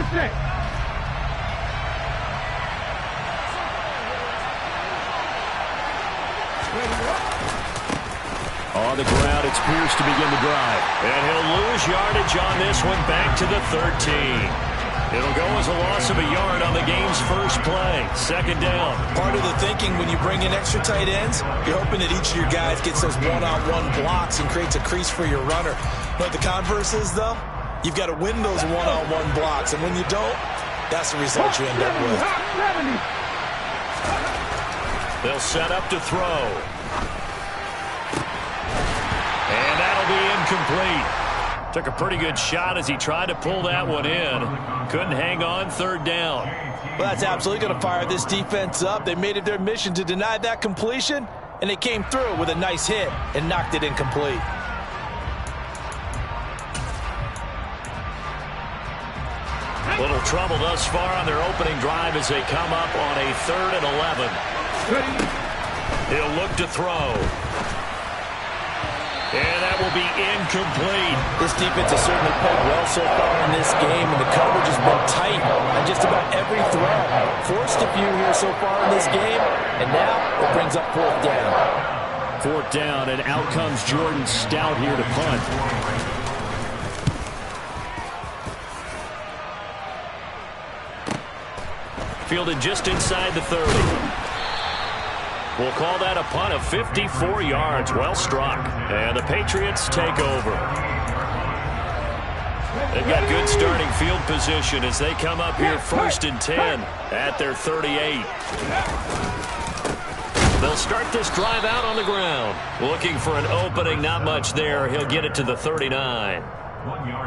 On the ground, it's Pierce to begin the drive. And he'll lose yardage on this one, back to the 13. It'll go as a loss of a yard on the game's first play. Second down. Part of the thinking when you bring in extra tight ends, you're hoping that each of your guys gets those one-on-one blocks and creates a crease for your runner. But the converse is, though, you've got to win those one-on-one blocks. And when you don't, that's the result you end up with. They'll set up to throw. And that'll be incomplete. Took a pretty good shot as he tried to pull that one in. Couldn't hang on. Third down. Well, that's absolutely going to fire this defense up. They made it their mission to deny that completion, and they came through with a nice hit and knocked it incomplete. Little trouble thus far on their opening drive as they come up on a 3rd and 11. He'll look to throw. And that will be incomplete. This defense has certainly played well so far in this game, and the coverage has been tight on just about every throw. Forced a few here so far in this game, and now it brings up 4th down. 4th down, and out comes Jordan Stout here to punt. Fielded just inside the 30. We'll call that a punt of 54 yards. Well struck. And the Patriots take over. They've got good starting field position as they come up here 1st and 10 at their 38. They'll start this drive out on the ground. Looking for an opening, not much there. He'll get it to the 39.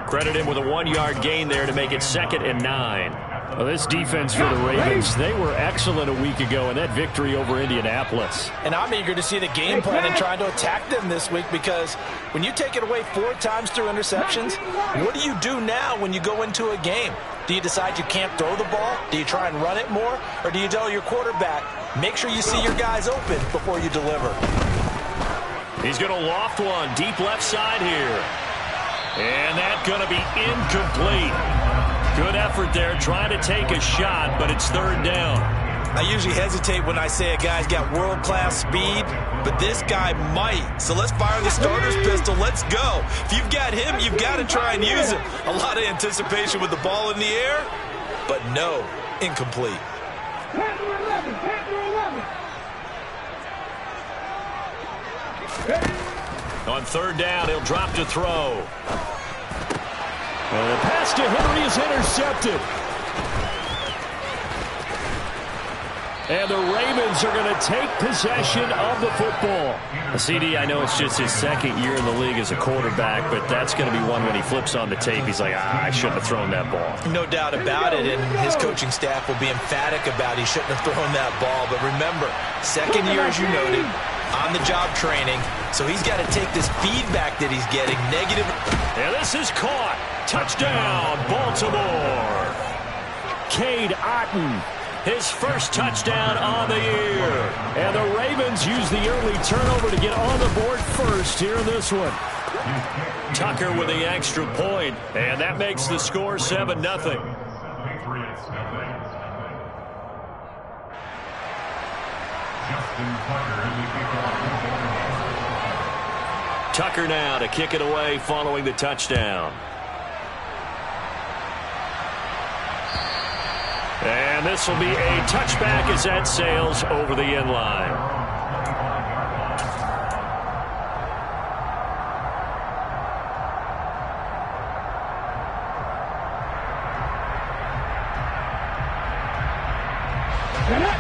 Credit him with a 1-yard gain there to make it 2nd and 9. Well, this defense for the Ravens, they were excellent a week ago in that victory over Indianapolis. And I'm eager to see the game plan and trying to attack them this week, because when you take it away 4 times through interceptions, what do you do now when you go into a game? Do you decide you can't throw the ball? Do you try and run it more? Or do you tell your quarterback, make sure you see your guys open before you deliver? He's going to loft one deep left side here. And that's going to be incomplete. Good effort there, trying to take a shot, but it's 3rd down. I usually hesitate when I say a guy's got world-class speed, but this guy might. So let's fire the starter's pistol. Let's go. If you've got him, you've got to try and use him. A lot of anticipation with the ball in the air, but no, incomplete. On 3rd down, he'll drop to throw. And the pass to Henry is intercepted. And the Ravens are going to take possession of the football. CD, I know it's just his 2nd year in the league as a quarterback, but that's going to be one when he flips on the tape. He's like, I shouldn't have thrown that ball. No doubt about it, and his coaching staff will be emphatic about he shouldn't have thrown that ball. But remember, 2nd year, as you noted, on-the-job training, so he's got to take this feedback that he's getting negative. And this is caught. Touchdown, Baltimore. Cade Otton, his first touchdown on the year. And the Ravens use the early turnover to get on the board first here in this one. Tucker with the extra point, and that makes the score 7-0. Tucker now to kick it away following the touchdown. And this will be a touchback as that sails over the end line.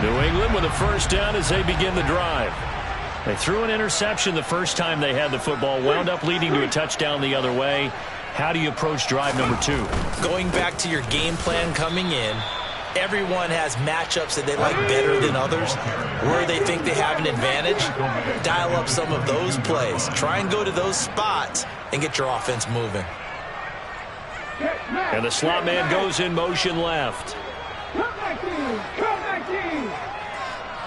New England with a first down as they begin the drive. They threw an interception the first time they had the football, wound up leading to a touchdown the other way. How do you approach drive number 2? Going back to your game plan coming in, everyone has matchups that they like better than others, where they think they have an advantage. Dial up some of those plays. Try and go to those spots and get your offense moving. And the slot man goes in motion left. Come 19! Come 19!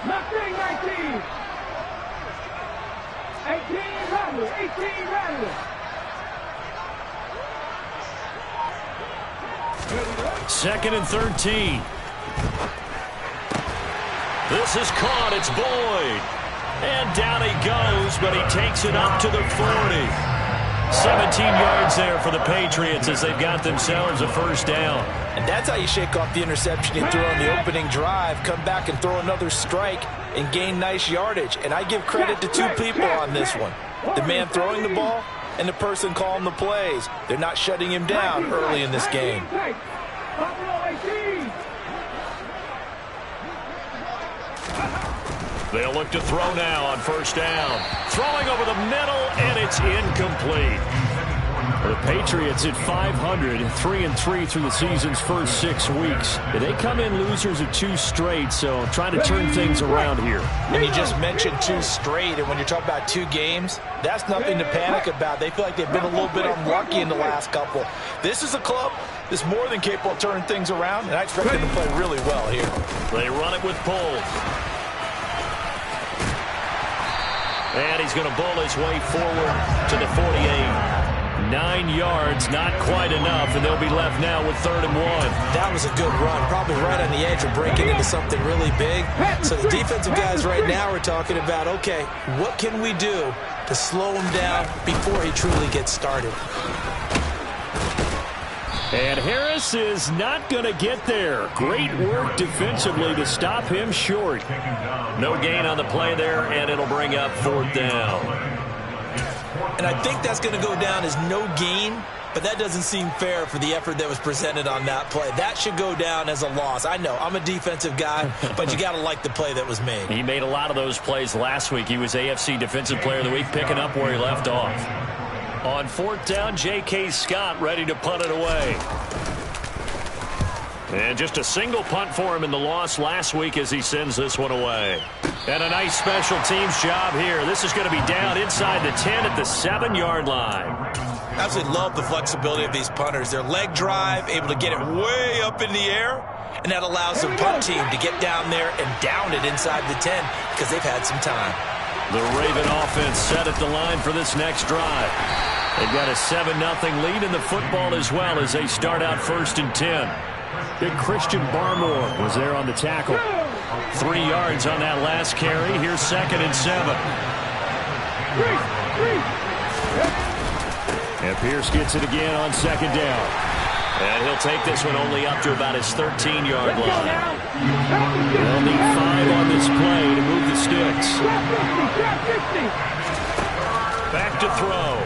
Nothing 19! 18 rattle! 18 rattle! 2nd and 13. This is caught. It's Boyd. And down he goes, but he takes it up to the 40. 17 yards there for the Patriots as they've got themselves a first down. And that's how you shake off the interception you threw on the opening drive, come back and throw another strike and gain nice yardage. And I give credit to two people on this one. The man throwing the ball and the person calling the plays. They're not shutting him down early in this game. They'll look to throw now on first down. Throwing over the middle, and it's incomplete. The Patriots at 500, 3-3 through the season's first 6 weeks. They come in losers of 2 straight, so trying to turn things around here. And you just mentioned 2 straight, and when you're talking about 2 games, that's nothing to panic about. They feel like they've been a little bit unlucky in the last couple. This is a club that's more than capable of turning things around, and I expect them to play really well here. They run it with Poles. And he's going to bull his way forward to the 48. 9 yards, not quite enough, and they'll be left now with 3rd and 1. That was a good run, probably right on the edge of breaking into something really big. So the defensive guys right now are talking about, okay, what can we do to slow him down before he truly gets started? And Harris is not going to get there. Great work defensively to stop him short. No gain on the play there, and it'll bring up 4th down. And I think that's going to go down as no gain, but that doesn't seem fair for the effort that was presented on that play. That should go down as a loss. I know, I'm a defensive guy, but you got to like the play that was made. He made a lot of those plays last week. He was AFC Defensive Player of the Week, picking up where he left off. On 4th down, J.K. Scott ready to punt it away. And just a single punt for him in the loss last week as he sends this one away. And a nice special teams job here. This is going to be down inside the 10 at the 7-yard line. Absolutely love the flexibility of these punters. Their leg drive, able to get it way up in the air, and that allows the punt team to get down there and down it inside the 10 because they've had some time. The Raven offense set at the line for this next drive. They've got a 7-0 lead in the football as well as they start out 1st and 10. Big Christian Barmore was there on the tackle. 3 yards on that last carry. Here's 2nd and 7. And Pierce gets it again on 2nd down. And he'll take this one only up to about his 13-yard line. They'll need 5 on this play to move the sticks. Back to throw.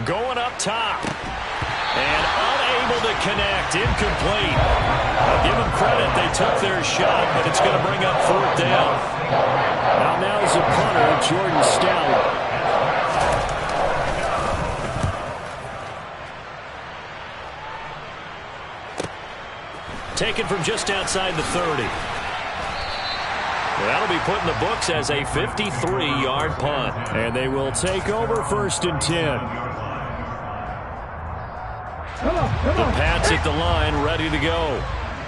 Going up top. And unable to connect. Incomplete. I'll give them credit. They took their shot, but it's going to bring up 4th down. Now's the punter, Jordan Stout. Taken from just outside the 30. That'll be put in the books as a 53-yard punt. And they will take over 1st and 10. The Pats at the line, ready to go.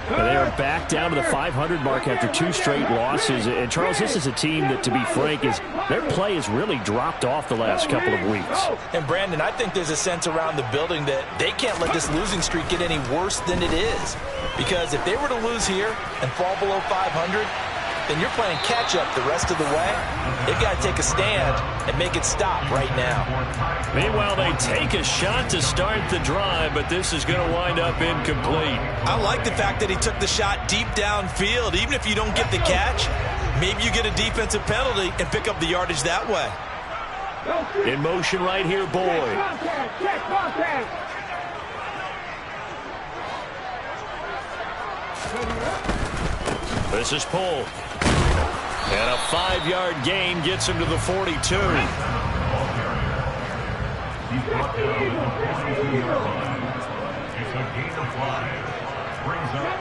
And they are back down to the 500 mark after 2 straight losses. And, Charles, this is a team that, to be frank, their play has really dropped off the last couple of weeks. And, Brandon, I think there's a sense around the building that they can't let this losing streak get any worse than it is. Because if they were to lose here and fall below 500, then you're playing catch-up the rest of the way. They've got to take a stand and make it stop right now. Meanwhile, they take a shot to start the drive, but this is going to wind up incomplete. I like the fact that he took the shot deep downfield. Even if you don't get the catch, maybe you get a defensive penalty and pick up the yardage that way. In motion right here, Boyd. Check contact. This is Poole. And a 5-yard gain gets him to the 42. It's a gain of 5. Brings up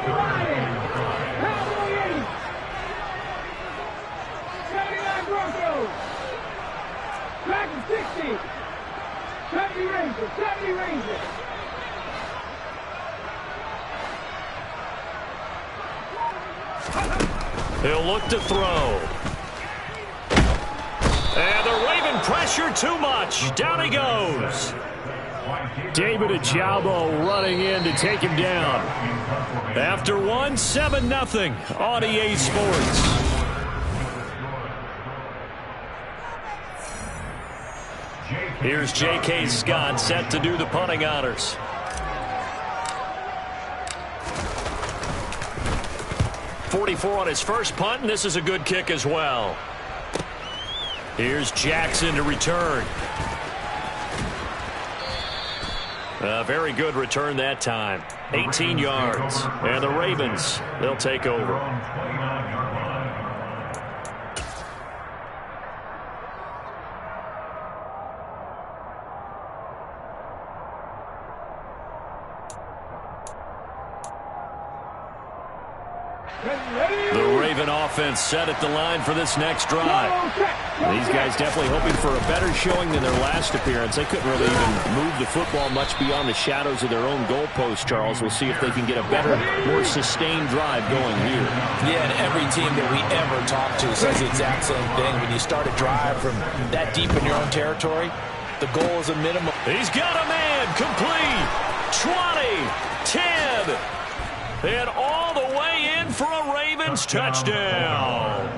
79 Broncos. Back to 60. 70 Rangers. 70 Rangers. He'll look to throw. And the Raven pressure too much. Down he goes. David Ajabo running in to take him down. After one, 7-0 on EA Sports. Here's J.K. Scott set to do the punting honors. .44 on his first punt, and this is a good kick as well. Here's Jackson to return. A very good return that time. 18 yards. And the Ravens, they'll take over. The Raven offense set at the line for this next drive. These guys definitely hoping for a better showing than their last appearance. They couldn't really even move the football much beyond the shadows of their own goalpost, Charles. We'll see if they can get a better, more sustained drive going here. Yeah, and every team that we ever talk to says the exact same thing. When you start a drive from that deep in your own territory, the goal is a minimum. He's got a man complete. 20, 10, and all the way in for a Ravens touchdown.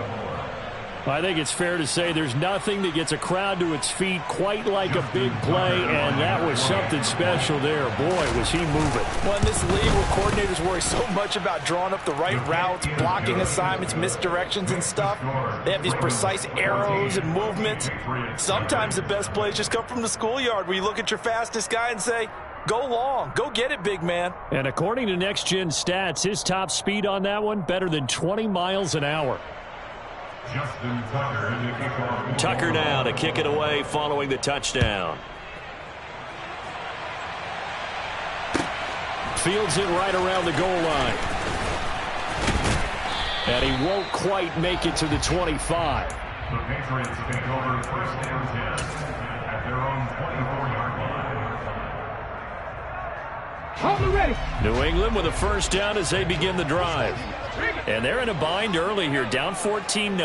I think it's fair to say there's nothing that gets a crowd to its feet quite like a big play, and that was something special there. Boy, was he moving. Well, in this league where coordinators worry so much about drawing up the right routes, blocking assignments, misdirections and stuff, they have these precise arrows and movements. Sometimes the best plays just come from the schoolyard where you look at your fastest guy and say, go long. Go get it, big man. And according to Next Gen Stats, his top speed on that one, better than 20 miles an hour. Tucker now to kick it away following the touchdown. Fields it right around the goal line. And he won't quite make it to the 25. The Patriots take over first down 10 at their own 24-yard line. Hold it ready. New England with a first down as they begin the drive. And they're in a bind early here, down 14-0.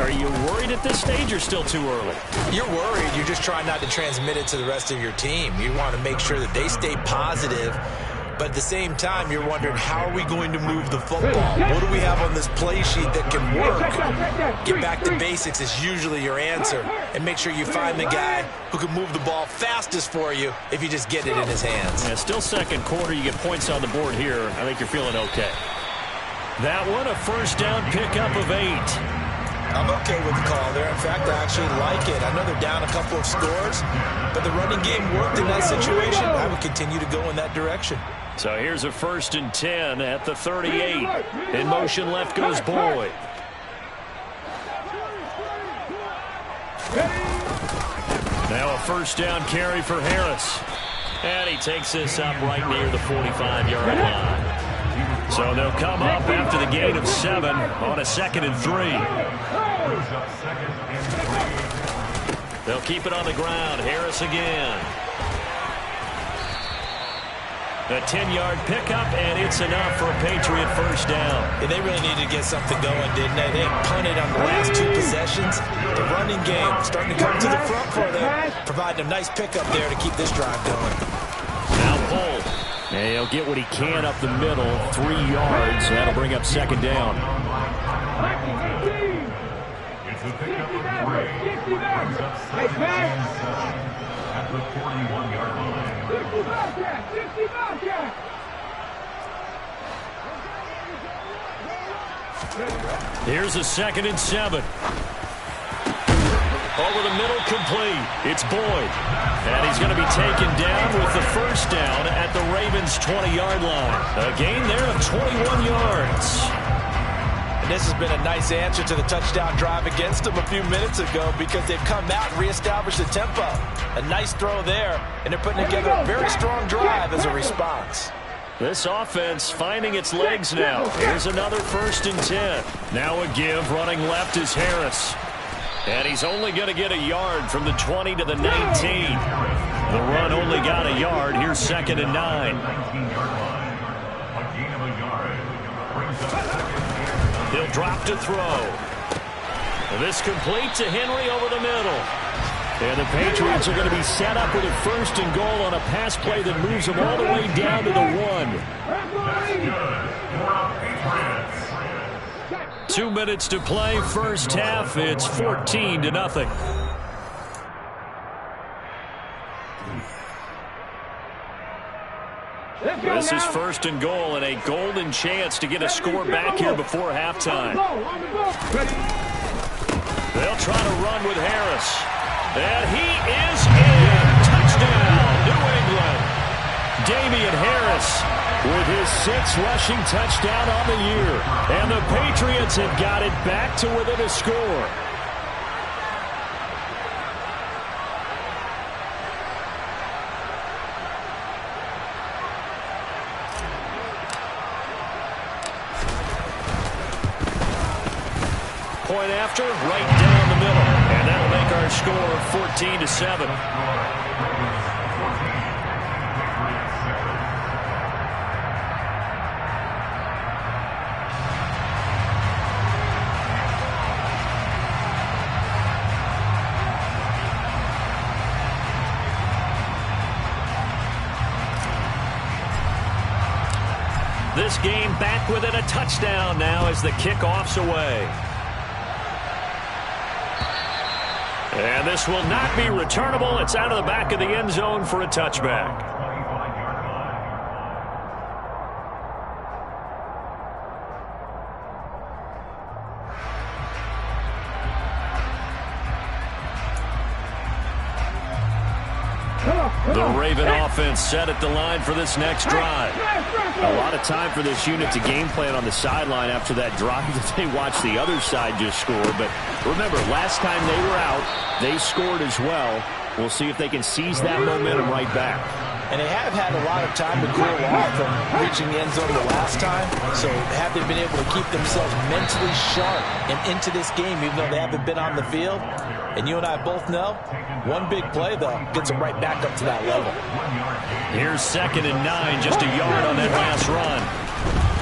Are you worried at this stage or still too early? You're worried. You're just trying not to transmit it to the rest of your team. You want to make sure that they stay positive. But at the same time, you're wondering, how are we going to move the football? What do we have on this play sheet that can work? Get back to basics is usually your answer. And make sure you find the guy who can move the ball fastest for you if you just get it in his hands. Yeah, still second quarter. You get points on the board here. I think you're feeling okay. That one, a first down pickup of 8. I'm okay with the call there. In fact, I actually like it. I know they're down a couple of scores, but the running game worked in that situation. I would continue to go in that direction. So here's a 1st and 10 at the 38. In motion left goes Boyd. Now a first down carry for Harris. And he takes this up right near the 45-yard line. So they'll come up after the gain of 7 on a 2nd and 3. They'll keep it on the ground. Harris again. A 10-yard pickup, and it's enough for a Patriot first down. And they really needed to get something going, didn't they? They punted on the last 2 possessions. The running game starting to come to the front for them, providing a nice pickup there to keep this drive going. Now pulled. And he'll get what he can up the middle, 3 yards. That'll bring up 2nd down. It's a pickup of 3. Brings up 2nd and 7 at the 41-yard line. Here's a 2nd and 7. Over the middle, complete. It's Boyd. And he's going to be taken down with the first down at the Ravens' 20-yard line. A gain there of 21 yards. And this has been a nice answer to the touchdown drive against them a few minutes ago because they've come out and reestablished the tempo. A nice throw there, and they're putting together a very strong drive as a response. This offense finding its legs now. Here's another 1st and 10. Now a give, running left is Harris. And he's only going to get a yard from the 20 to the 19. The run only got a yard. Here's 2nd and 9. He'll drop to throw. This complete to Henry over the middle. And the Patriots are going to be set up with a 1st and goal on a pass play that moves them all the way down to the 1. 2 minutes to play, first half. It's 14-0. This is 1st and goal and a golden chance to get a score back here before halftime. They'll try to run with Harris. And he is in. Touchdown, New England. Damian Harris with his 6th rushing touchdown on the year. And the Patriots have got it back to within a score. Point after, right down the middle. And that'll make our score 14-7. This game back within a touchdown now as the kickoff's away. And this will not be returnable. It's out of the back of the end zone for a touchback. The Raven offense set at the line for this next drive. A lot of time for this unit to game plan on the sideline after that drive that they watched the other side just score. But remember, last time they were out, they scored as well. We'll see if they can seize that momentum right back. And they have had a lot of time to cool off from reaching the end zone the last time. So have they been able to keep themselves mentally sharp and into this game even though they haven't been on the field? And you and I both know, one big play, though, gets them right back up to that level. Here's 2nd and 9, just a yard on that last run.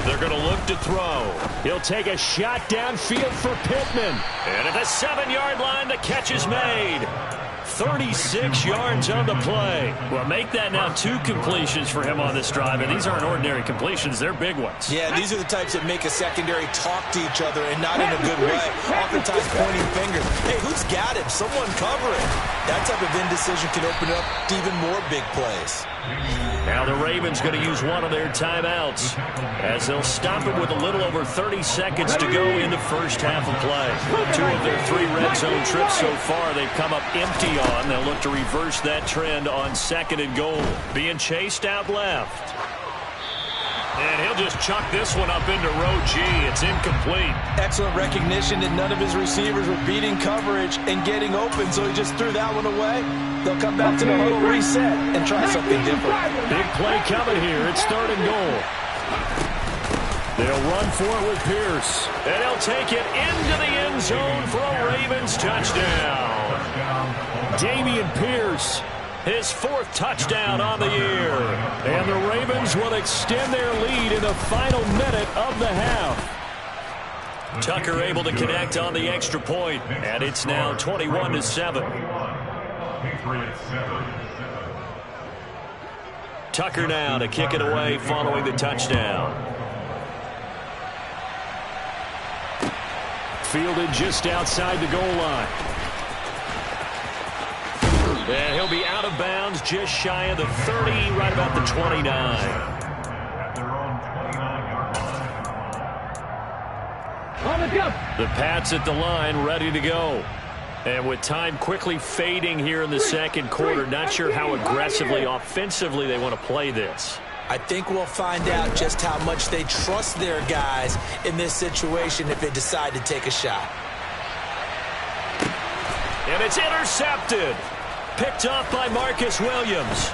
They're going to look to throw. He'll take a shot downfield for Pittman. And at the 7-yard line, the catch is made. 36 yards on the play. Well, make that now 2 completions for him on this drive, and these aren't ordinary completions. They're big ones. Yeah, these are the types that make a secondary talk to each other and not in a good way. Oftentimes pointing fingers. Hey, who's got him? Someone cover it. That type of indecision can open up to even more big plays. Now the Ravens going to use one of their timeouts as they'll stop it with a little over 30 seconds to go in the first half of play. 2 of their 3 red zone trips so far they've come up empty on. They'll look to reverse that trend on 2nd and goal. Being chased out left. And he'll just chuck this one up into row G. It's incomplete. Excellent recognition that none of his receivers were beating coverage and getting open, so he just threw that one away. They'll come back to the huddle, reset, and try something different. Big play coming here. It's 3rd and goal. They'll run for it with Pierce. And he'll take it into the end zone for a Ravens touchdown. Damian Pierce, his 4th touchdown on the year. And the Ravens will extend their lead in the final minute of the half. Tucker able to connect on the extra point, and it's now 21-7. Tucker now to kick it away following the touchdown. Fielded just outside the goal line. And he'll be out of bounds just shy of the 30, right about the 29. The Pats at the line, ready to go. And with time quickly fading here in the 2nd quarter, not sure how aggressively, offensively they want to play this. I think we'll find out just how much they trust their guys in this situation if they decide to take a shot. And it's intercepted. Picked off by Marcus Williams.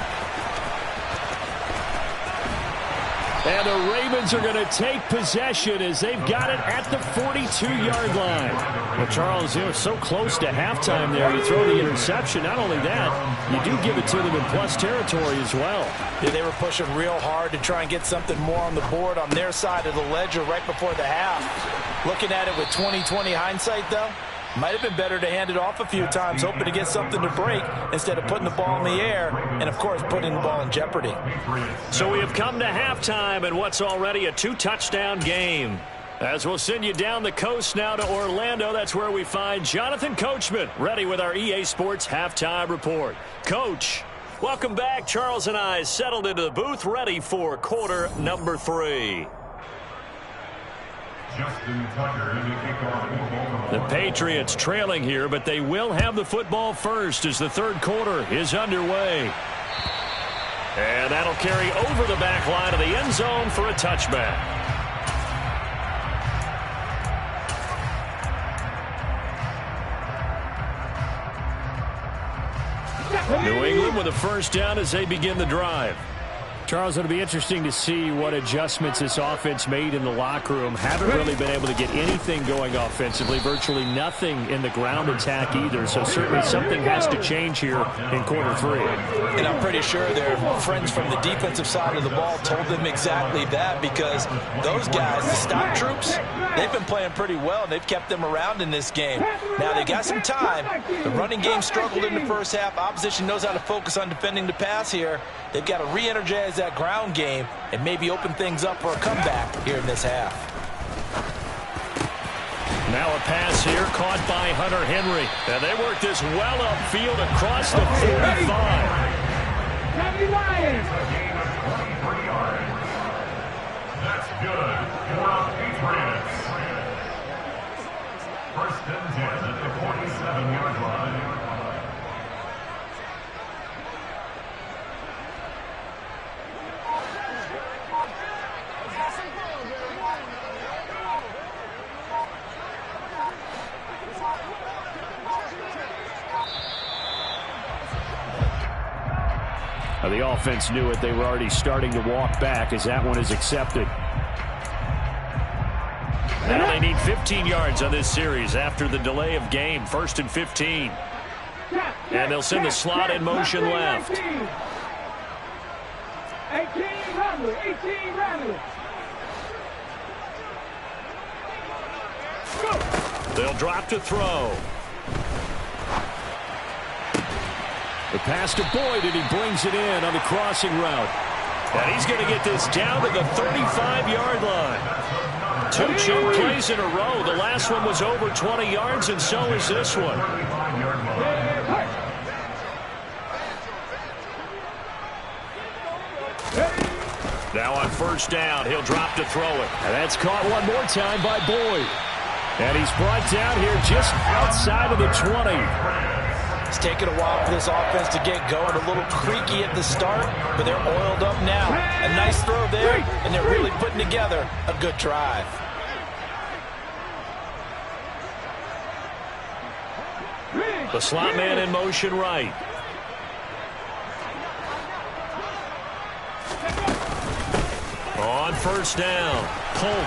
And the Ravens are going to take possession as they've got it at the 42-yard line. Well, Charles, you know, so close to halftime there. You throw the interception. Not only that, you do give it to them in plus territory as well. Yeah, they were pushing real hard to try and get something more on the board on their side of the ledger right before the half. Looking at it with 20/20 hindsight, though, Might have been better to hand it off a few times, hoping to get something to break instead of putting the ball in the air and, of course, putting the ball in jeopardy. So we have come to halftime in what's already a 2-touchdown game. As we'll send you down the coast now to Orlando, that's where we find Jonathan Coachman ready with our EA Sports Halftime Report. Coach, welcome back. Charles and I settled into the booth ready for quarter number 3. The Patriots trailing here, but they will have the football first as the third quarter is underway. And that'll carry over the back line of the end zone for a touchback. New England with a first down as they begin the drive. Charles, it'll be interesting to see what adjustments this offense made in the locker room. Haven't really been able to get anything going offensively, virtually nothing in the ground attack either. So certainly something has to change here in quarter 3. And I'm pretty sure their friends from the defensive side of the ball told them exactly that, because those guys, the stock troops, they've been playing pretty well, and they've kept them around in this game. Now they got some time. The running game struggled in the first half. Opposition knows how to focus on defending the pass here. They've got to re-energize that ground game and maybe open things up for a comeback here in this half. Now a pass here caught by Hunter Henry. And they work this well upfield across the 45. That's good for the Patriots. First and 10 at the 47-yard line. The offense knew it. They were already starting to walk back as that one is accepted. Now they need 15 yards on this series after the delay of game. First and 15. And they'll send the slot in motion left. 18 Ramley. They'll drop to throw. The pass to Boyd, and he brings it in on the crossing route. And he's going to get this down to the 35-yard line. 2 chunk plays in a row. The last one was over 20 yards, and so is this one. Now on first down, he'll drop to throw it. And that's caught one more time by Boyd. And he's brought down here just outside of the 20. It's taken a while for this offense to get going. A little creaky at the start, but they're oiled up now. A nice throw there, and they're really putting together a good drive. The slot man in motion right. On first down, Polk.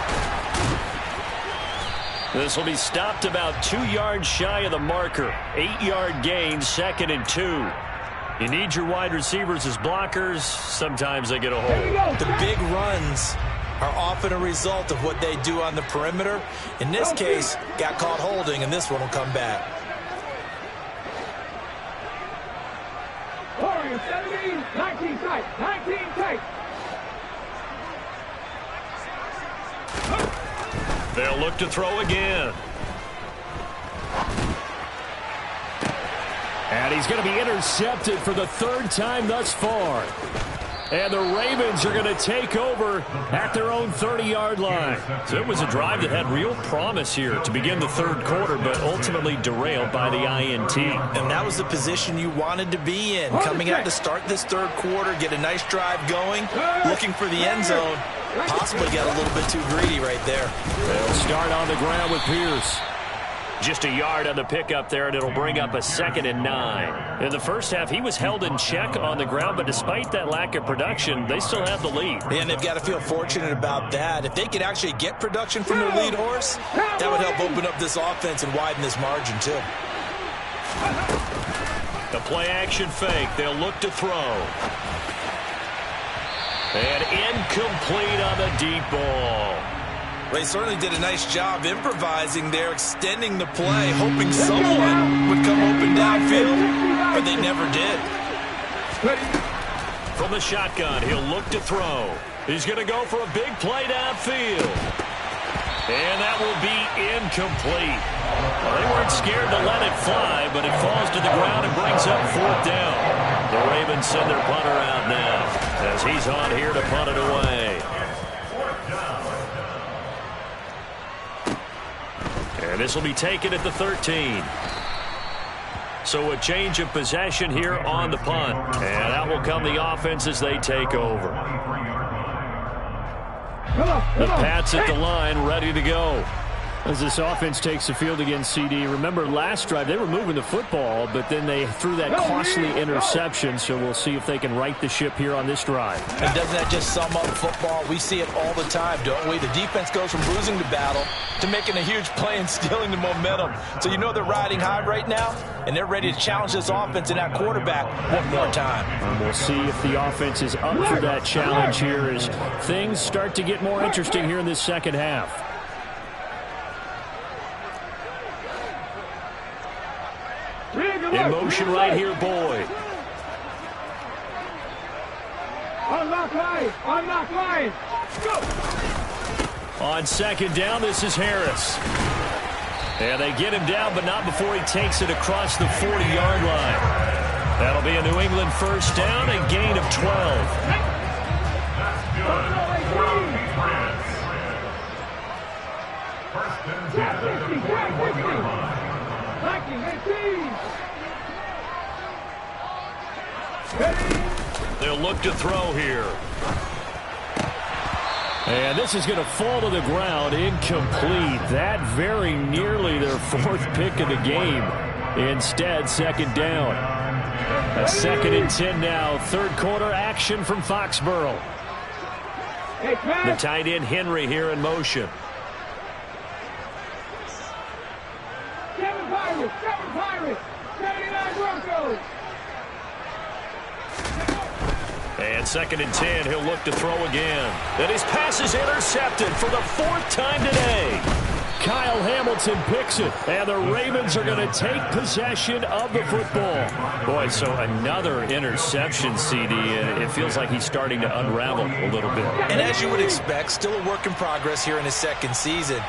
This will be stopped about 2 yards shy of the marker. 8-yard gain, 2nd and 2. You need your wide receivers as blockers. Sometimes they get a hold. The big runs are often a result of what they do on the perimeter. In this case, got caught holding, and this one will come back. 17, 19 tight, 19 tight. They'll look to throw again. And he's going to be intercepted for the 3rd time thus far. And the Ravens are going to take over at their own 30-yard line. So it was a drive that had real promise here to begin the 3rd quarter, but ultimately derailed by the INT. And that was the position you wanted to be in. Coming out to start this 3rd quarter, get a nice drive going, looking for the end zone. Possibly got a little bit too greedy right there. They'll start on the ground with Pierce. Just a yard on the pickup there, and it'll bring up a 2nd and 9. In the first half, he was held in check on the ground, but despite that lack of production, they still have the lead. And they've got to feel fortunate about that. If they could actually get production from their lead horse, that would help open up this offense and widen this margin, too. The play-action fake. They'll look to throw. And incomplete on the deep ball. They certainly did a nice job improvising there, extending the play, hoping someone would come open downfield, but they never did. From the shotgun, he'll look to throw. He's going to go for a big play downfield. And that will be incomplete. Well, they weren't scared to let it fly, but it falls to the ground and brings up 4th down. The Ravens send their punter out now as he's on here to punt it away. And this will be taken at the 13. So a change of possession here on the punt. And out will come the offense as they take over. The Pats at the line, ready to go. As this offense takes the field against CD, remember last drive they were moving the football, but then they threw that costly interception, so we'll see if they can right the ship here on this drive. And doesn't that just sum up football? We see it all the time, don't we? The defense goes from losing the battle to making a huge play and stealing the momentum. So you know they're riding high right now, and they're ready to challenge this offense and that quarterback one more time. And we'll see if the offense is up for that challenge here as things start to get more interesting here in this second half. In motion right here, Boyd. Unlock line, go! On 2nd down, this is Harris. And they get him down, but not before he takes it across the 40-yard line. That'll be a New England 1st down, a gain of 12. They'll look to throw here. And this is going to fall to the ground, incomplete. That very nearly their 4th pick of the game. Instead, 2nd down. A 2nd and 10 now. 3rd quarter action from Foxborough. The tight end Henry here in motion. Seven Pirates, 79 Broncos. And 2nd and 10, he'll look to throw again. And his pass is intercepted for the 4th time today. Kyle Hamilton picks it, and the Ravens are going to take possession of the football. Boy, so another interception, CD, and it feels like he's starting to unravel a little bit. And as you would expect, still a work in progress here in his 2nd season.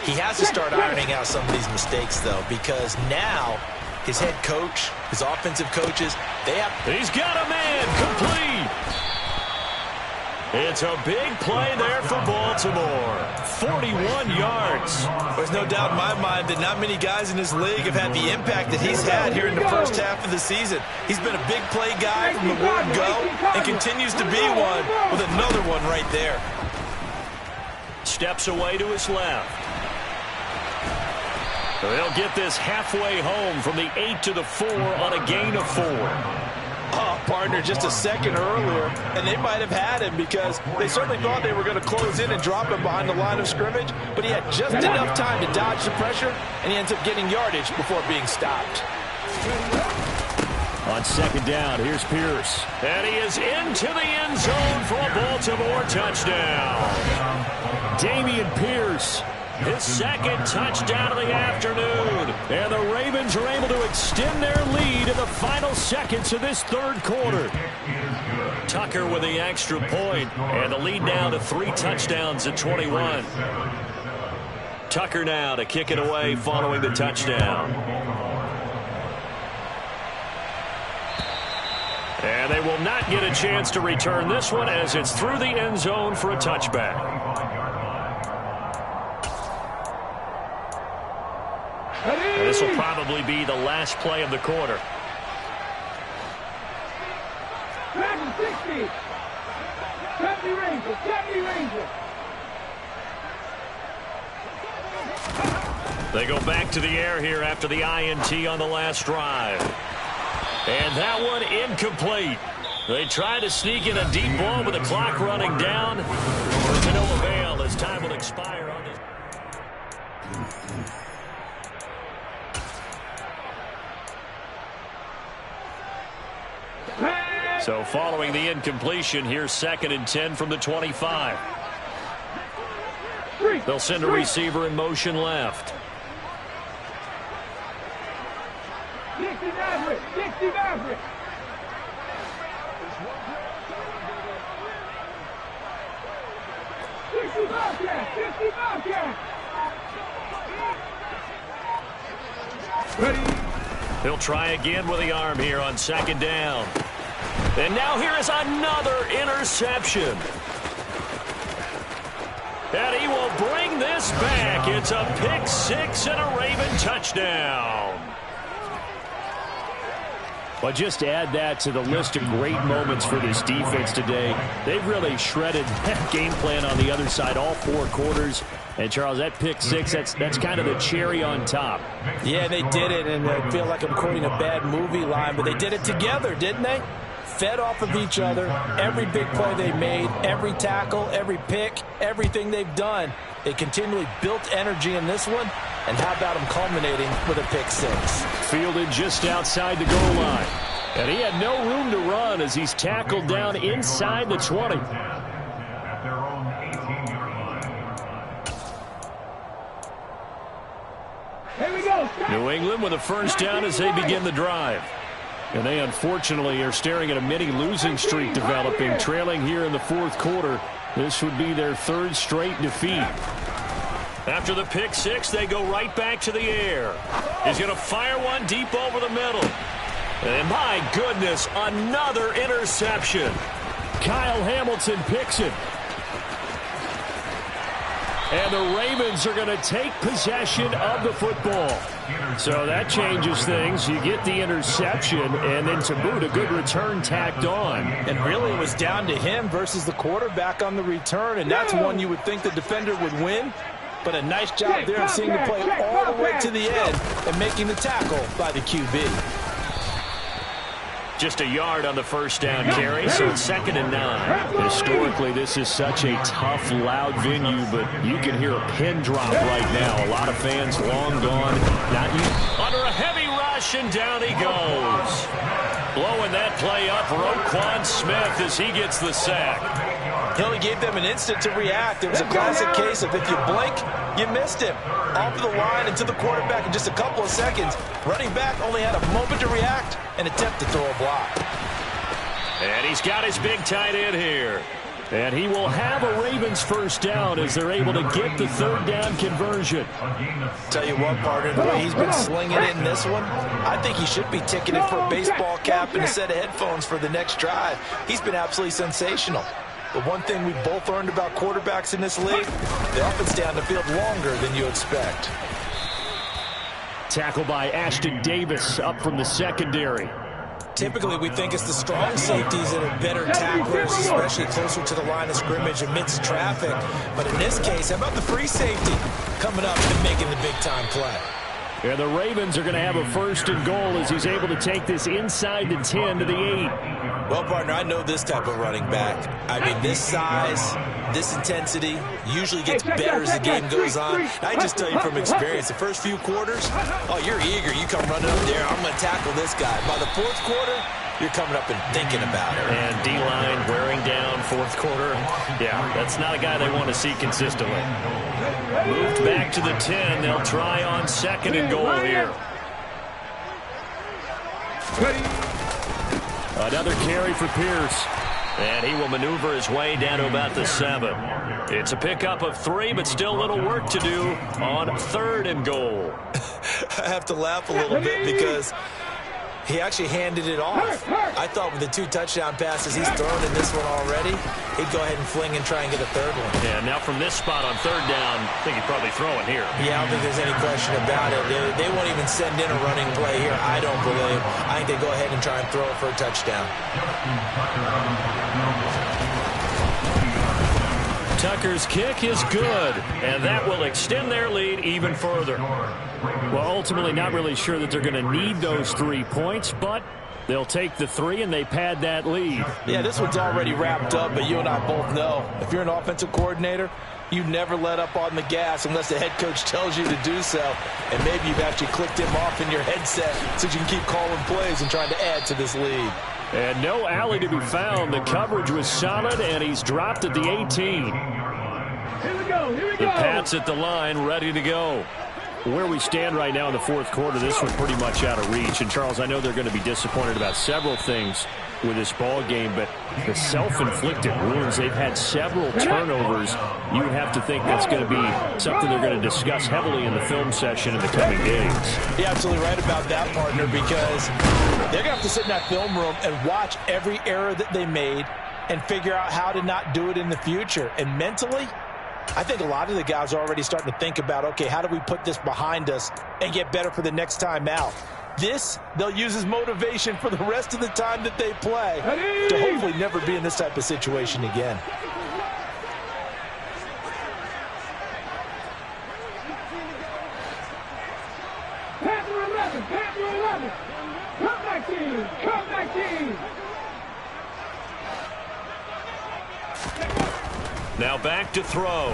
He has to start ironing out some of these mistakes, though, because now his head coach, his offensive coaches, they have... He's got a man, complete. It's a big play there for Baltimore. 41 yards. There's no doubt in my mind that not many guys in this league have had the impact that he's had here in the first half of the season. He's been a big play guy from the word go and continues to be one with another one right there. Steps away to his left. They'll get this halfway home from the 8 to the 4 on a gain of 4. Oh, partner, just a second earlier, and they might have had him because they certainly thought they were going to close in and drop him behind the line of scrimmage, but he had just enough time to dodge the pressure, and he ends up getting yardage before being stopped. On 2nd down, here's Pierce. And he is into the end zone for a Baltimore touchdown. Dameon Pierce. His 2nd touchdown of the afternoon. And the Ravens are able to extend their lead in the final seconds of this 3rd quarter. Tucker with the extra point, and the lead now to 3 touchdowns at 21. Tucker now to kick it away following the touchdown. And they will not get a chance to return this one as it's through the end zone for a touchback. And this will probably be the last play of the quarter. 60. 70 Rangers. They go back to the air here after the INT on the last drive. And that one incomplete. They try to sneak in a deep ball with the clock running down. But to no avail as time will expire on this. So following the incompletion, here's 2nd and 10 from the 25. 3. They'll send a receiver in motion left. 60 Maverick. 60 Maverick. 60 Bobcat. 60 Bobcat. Ready. He'll try again with the arm here on second down. And now here is another interception. And he will bring this back. It's a pick six and a Raven touchdown. Well, just add that to the list of great moments for this defense today. They've really shredded that game plan on the other side all 4 quarters. And, Charles, that pick six, that's kind of the cherry on top. Yeah, they did it, and I feel like I'm quoting a bad movie line, but they did it together, didn't they? Fed off of each other, every big play they made, every tackle, every pick, everything they've done. They continually built energy in this one, and how about them culminating with a pick six? Fielded just outside the goal line. And he had no room to run as he's tackled down inside the 20. At their own 18-yard line. Here we go. New England with a first down as they begin the drive. And they unfortunately are staring at a mini losing streak developing, trailing here in the 4th quarter. This would be their 3rd straight defeat. After the pick six, they go right back to the air. He's going to fire one deep over the middle. And my goodness, another interception. Kyle Hamilton picks it. And the Ravens are going to take possession of the football. So that changes things. You get the interception, and then to boot, a good return tacked on. And really it was down to him versus the quarterback on the return, and that's one you would think the defender would win. But a nice job there of seeing the play all the way to the end and making the tackle by the QB. Just a yard on the first down carry, so it's 2nd and 9. Historically, this is such a tough, loud venue, but you can hear a pin drop right now. A lot of fans long gone. Not you. Under a heavy rush, and down he goes. Blowing that play up, Roquan Smith as he gets the sack. He only gave them an instant to react. It was a classic case of if you blink, you missed him. Off of the line and to the quarterback in just a couple of seconds. Running back only had a moment to react and attempt to throw a block. And he's got his big tight end here. And he will have a Ravens first down as they're able to get the 3rd down conversion. Tell you what, partner, the way he's been slinging it in this one, I think he should be ticketed for a baseball cap and a set of headphones for the next drive. He's been absolutely sensational. But one thing we both learned about quarterbacks in this league, they often stay on the field longer than you expect. Tackle by Ashton Davis up from the secondary. Typically, we think it's the strong safeties that are better tacklers, especially closer to the line of scrimmage amidst traffic. But in this case, how about the free safety coming up and making the big-time play? And the Ravens are going to have a 1st and goal as he's able to take this inside the 10 to the 8. Well, partner, I know this type of running back. I mean, this size, this intensity usually gets better as the game goes on. I just tell you from experience, the first few quarters, oh, you're eager. You come running up there, I'm going to tackle this guy. By the 4th quarter, you're coming up and thinking about it. And D-line wearing down 4th quarter. Yeah, that's not a guy they want to see consistently. Moved back to the 10. They'll try on 2nd and goal here. Another carry for Pierce. And he will maneuver his way down to about the 7. It's a pickup of 3, but still a little work to do on 3rd and goal. I have to laugh a little bit because he actually handed it off. I thought with the 2 touchdown passes he's thrown in this one already, he'd go ahead and fling and try and get a 3rd one. Yeah, now from this spot on 3rd down, I think he'd probably throw it here. Yeah, I don't think there's any question about it. They won't even send in a running play here, I don't believe. I think they go ahead and try and throw it for a touchdown. Tucker's kick is good, and that will extend their lead even further. Well, ultimately not really sure that they're going to need those 3 points, but they'll take the 3 and they pad that lead. Yeah, this one's already wrapped up, but you and I both know if you're an offensive coordinator, you never let up on the gas unless the head coach tells you to do so. And maybe you've actually clicked him off in your headset so you can keep calling plays and trying to add to this lead. And no alley to be found. The coverage was solid, and he's dropped at the 18. Here we go. Here we The Pats at the line, ready to go. Where we stand right now in the fourth quarter, this one's pretty much out of reach. And, Charles, I know they're going to be disappointed about several things with this ball game, but the self-inflicted wounds, they've had several turnovers. You would have to think that's going to be something they're going to discuss heavily in the film session in the coming days. You're absolutely right about that, partner, because they're going to have to sit in that film room and watch every error that they made and figure out how to not do it in the future. And mentally, I think a lot of the guys are already starting to think about, okay, how do we put this behind us and get better for the next time out? This, they'll use as motivation for the rest of the time that they play to hopefully never be in this type of situation again. Panther 11, Panther 11. Comeback team, comeback team. Now back to throw.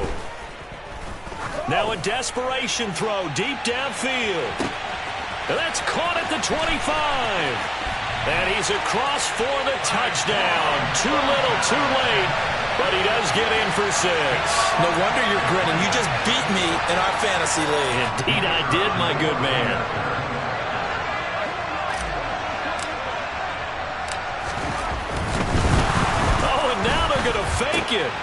Now a desperation throw deep downfield. And that's caught at the 25. And he's across for the touchdown. Too little, too late. But he does get in for 6. No wonder you're grinning. You just beat me in our fantasy league. Indeed I did, my good man. Oh, and now they're going to fake it.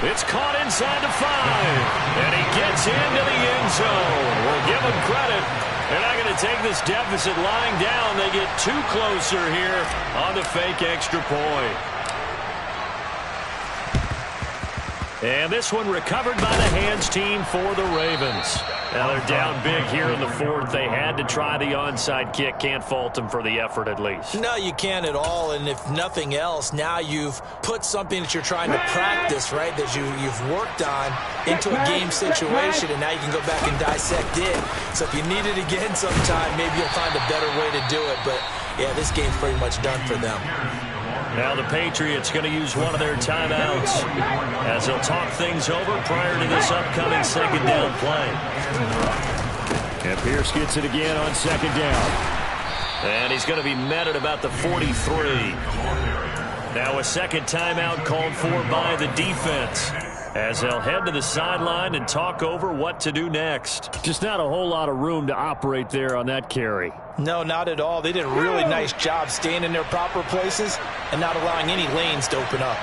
It's caught inside the 5. And he gets into the end zone. We'll give him credit. They're not going to take this deficit lying down. They get 2 closer here on the fake extra point. And this one recovered by the hands team for the Ravens. Now they're down big here in the fourth. They had to try the onside kick. Can't fault them for the effort at least. No, you can't at all. And if nothing else, now you've put something that you're trying to practice, right, that you've worked on into a game situation, and now you can go back and dissect it. So if you need it again sometime, maybe you'll find a better way to do it. But, yeah, this game's pretty much done for them. Now the Patriots going to use one of their timeouts as they'll talk things over prior to this upcoming second down play. And Pierce gets it again on second down. And he's going to be met at about the 43. Now a second timeout called for by the defense as they'll head to the sideline and talk over what to do next. Just not a whole lot of room to operate there on that carry. No, not at all. They did a really nice job staying in their proper places and not allowing any lanes to open up.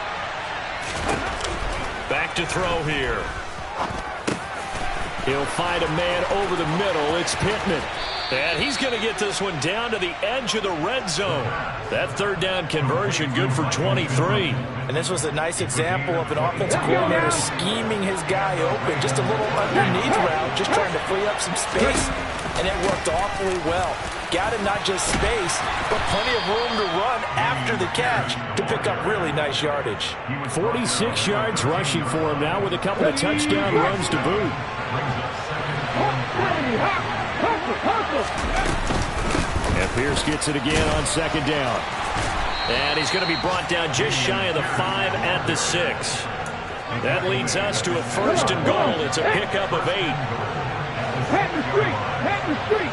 Back to throw here. He'll find a man over the middle. It's Pittman. And he's going to get this one down to the edge of the red zone. That third down conversion good for 23. And this was a nice example of an offensive coordinator scheming his guy open. Just a little underneath route, just trying to free up some space. And it worked awfully well. Got him not just space, but plenty of room to run after the catch to pick up really nice yardage. 46 yards rushing for him now with a couple of touchdown runs to boot. And Pierce gets it again on second down. And he's going to be brought down just shy of the 5 at the 6. That leads us to a first and goal. It's a pickup of 8. Head the street, head the street.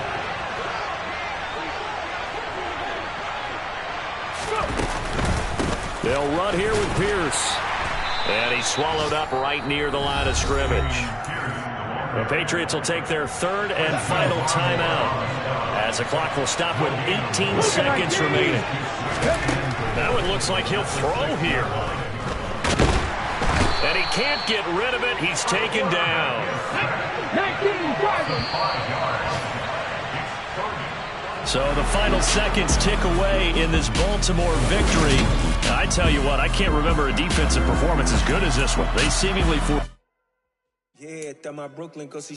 They'll run here with Pierce. And he's swallowed up right near the line of scrimmage. The Patriots will take their third and final timeout as the clock will stop with 18 seconds remaining. Now it looks like he'll throw here. And he can't get rid of it. He's taken down. 19 driving. So the final seconds tick away in this Baltimore victory. I tell you what, I can't remember a defensive performance as good as this one. They seemingly... Yeah, my Brooklyn,